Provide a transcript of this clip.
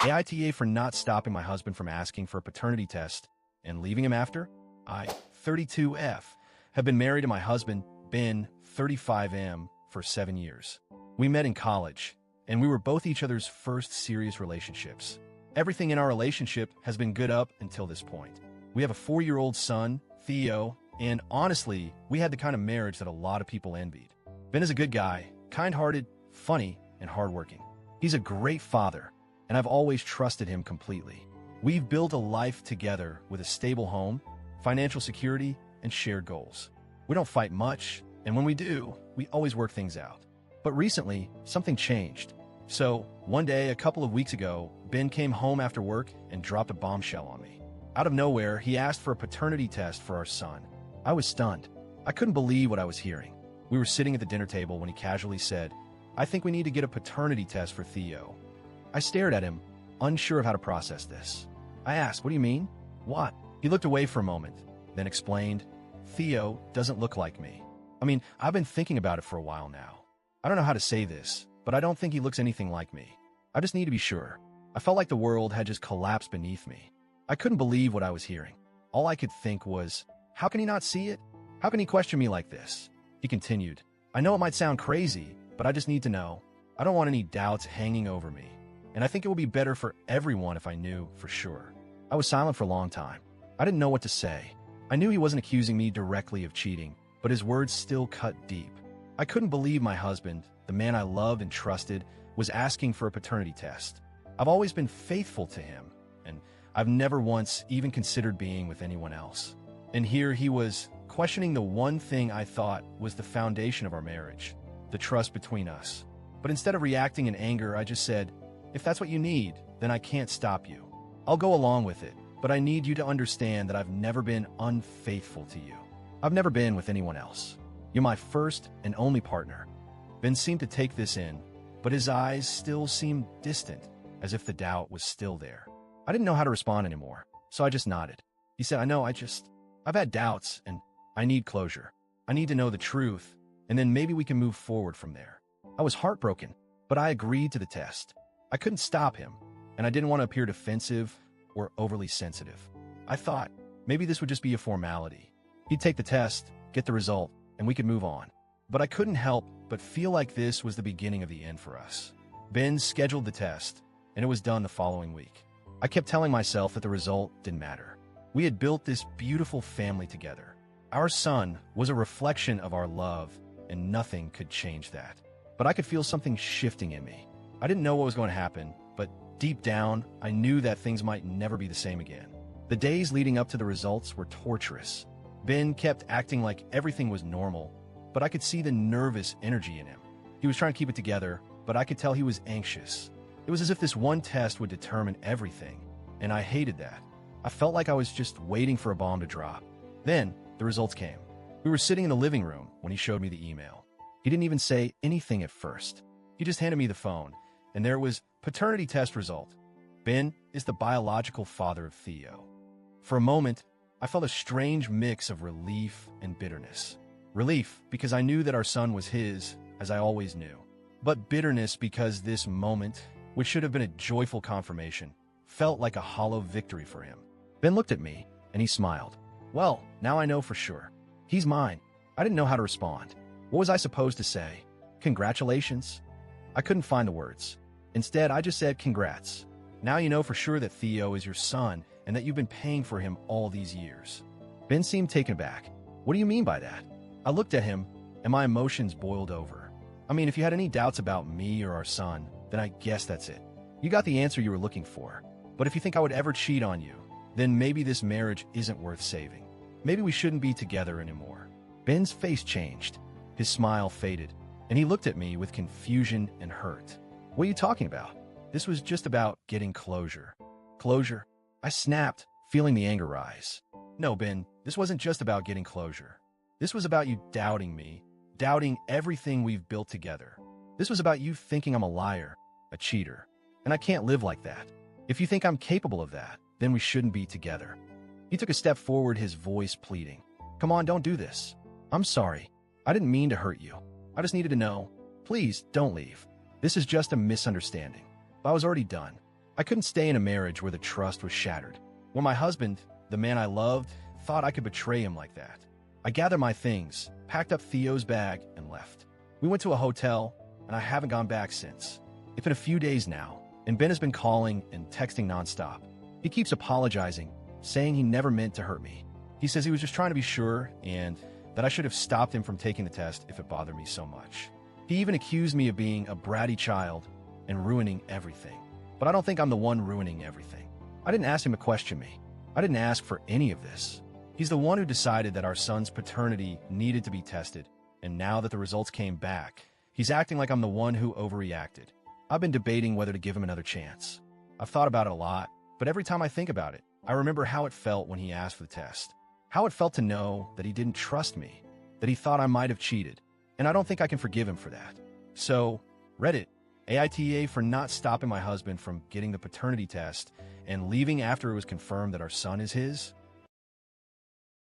AITA for not stopping my husband from asking for a paternity test and leaving him after. I, 32F, have been married to my husband, Ben, 35M, for 7 years. We met in college, and we were both each other's first serious relationships. Everything in our relationship has been good up until this point. We have a 4-year-old son, Theo, and honestly, we had the kind of marriage that a lot of people envied. Ben is a good guy, kind-hearted, funny, and hardworking. He's a great father, and I've always trusted him completely. We've built a life together with a stable home, financial security, and shared goals. We don't fight much, and when we do, we always work things out. But recently, something changed. So, one day, a couple of weeks ago, Ben came home after work and dropped a bombshell on me. Out of nowhere, he asked for a paternity test for our son. I was stunned. I couldn't believe what I was hearing. We were sitting at the dinner table when he casually said, "I think we need to get a paternity test for Theo." I stared at him, unsure of how to process this. I asked, "What do you mean?" "What?" He looked away for a moment, then explained, "Theo doesn't look like me. I've been thinking about it for a while now. I don't know how to say this, but I don't think he looks anything like me. I just need to be sure." I felt like the world had just collapsed beneath me. I couldn't believe what I was hearing. All I could think was, how can he not see it? How can he question me like this? He continued, "I know it might sound crazy, but I just need to know. I don't want any doubts hanging over me. And I think it would be better for everyone if I knew for sure." I was silent for a long time. I didn't know what to say. I knew he wasn't accusing me directly of cheating, but his words still cut deep. I couldn't believe my husband, the man I loved and trusted, was asking for a paternity test. I've always been faithful to him, and I've never once even considered being with anyone else. And here he was, questioning the one thing I thought was the foundation of our marriage, the trust between us. But instead of reacting in anger, I just said, "If that's what you need, then I can't stop you. I'll go along with it, but I need you to understand that I've never been unfaithful to you. I've never been with anyone else. You're my first and only partner." Ben seemed to take this in, but his eyes still seemed distant, as if the doubt was still there. I didn't know how to respond anymore, so I just nodded. He said, I've had doubts, and I need closure. I need to know the truth, and then maybe we can move forward from there." I was heartbroken, but I agreed to the test. I couldn't stop him, and I didn't want to appear defensive or overly sensitive. I thought maybe this would just be a formality. He'd take the test, get the result, and we could move on. But I couldn't help but feel like this was the beginning of the end for us. Ben scheduled the test, and it was done the following week. I kept telling myself that the result didn't matter. We had built this beautiful family together. Our son was a reflection of our love, and nothing could change that. But I could feel something shifting in me. I didn't know what was going to happen, but deep down, I knew that things might never be the same again. The days leading up to the results were torturous. Ben kept acting like everything was normal, but I could see the nervous energy in him. He was trying to keep it together, but I could tell he was anxious. It was as if this one test would determine everything, and I hated that. I felt like I was just waiting for a bomb to drop. Then, the results came. We were sitting in the living room when he showed me the email. He didn't even say anything at first. He just handed me the phone, and there was paternity test result. Ben is the biological father of Theo. For a moment, I felt a strange mix of relief and bitterness. Relief because I knew that our son was his, as I always knew. But bitterness because this moment, which should have been a joyful confirmation, felt like a hollow victory for him. Ben looked at me, and he smiled. "Well, now I know for sure. He's mine." I didn't know how to respond. What was I supposed to say? Congratulations? I couldn't find the words. Instead, I just said, "Congrats. Now you know for sure that Theo is your son and that you've been paying for him all these years." Ben seemed taken aback. "What do you mean by that?" I looked at him, and my emotions boiled over. If you had any doubts about me or our son, then I guess that's it. You got the answer you were looking for. But if you think I would ever cheat on you, then maybe this marriage isn't worth saving. Maybe we shouldn't be together anymore. Ben's face changed. His smile faded, and he looked at me with confusion and hurt. "What are you talking about?" This was just about getting closure. Closure? I snapped, feeling the anger rise. "No, Ben, this wasn't just about getting closure. This was about you doubting me, doubting everything we've built together. This was about you thinking I'm a liar, a cheater, and I can't live like that. If you think I'm capable of that, then we shouldn't be together." He took a step forward, his voice pleading. "Come on, don't do this. I'm sorry. I didn't mean to hurt you. I just needed to know. Please, don't leave. This is just a misunderstanding." But I was already done. I couldn't stay in a marriage where the trust was shattered. When my husband, the man I loved, thought I could betray him like that. I gathered my things, packed up Theo's bag, and left. We went to a hotel, and I haven't gone back since. It's been a few days now, and Ben has been calling and texting nonstop. He keeps apologizing, saying he never meant to hurt me. He says he was just trying to be sure and that I should have stopped him from taking the test if it bothered me so much. He even accused me of being a bratty child and ruining everything. But I don't think I'm the one ruining everything. I didn't ask him to question me. I didn't ask for any of this. He's the one who decided that our son's paternity needed to be tested, and now that the results came back, he's acting like I'm the one who overreacted. I've been debating whether to give him another chance. I've thought about it a lot, but every time I think about it, I remember how it felt when he asked for the test. How it felt to know that he didn't trust me, that he thought I might have cheated, and I don't think I can forgive him for that. So, Reddit, AITA for not stopping my husband from getting the paternity test and leaving after it was confirmed that our son is his?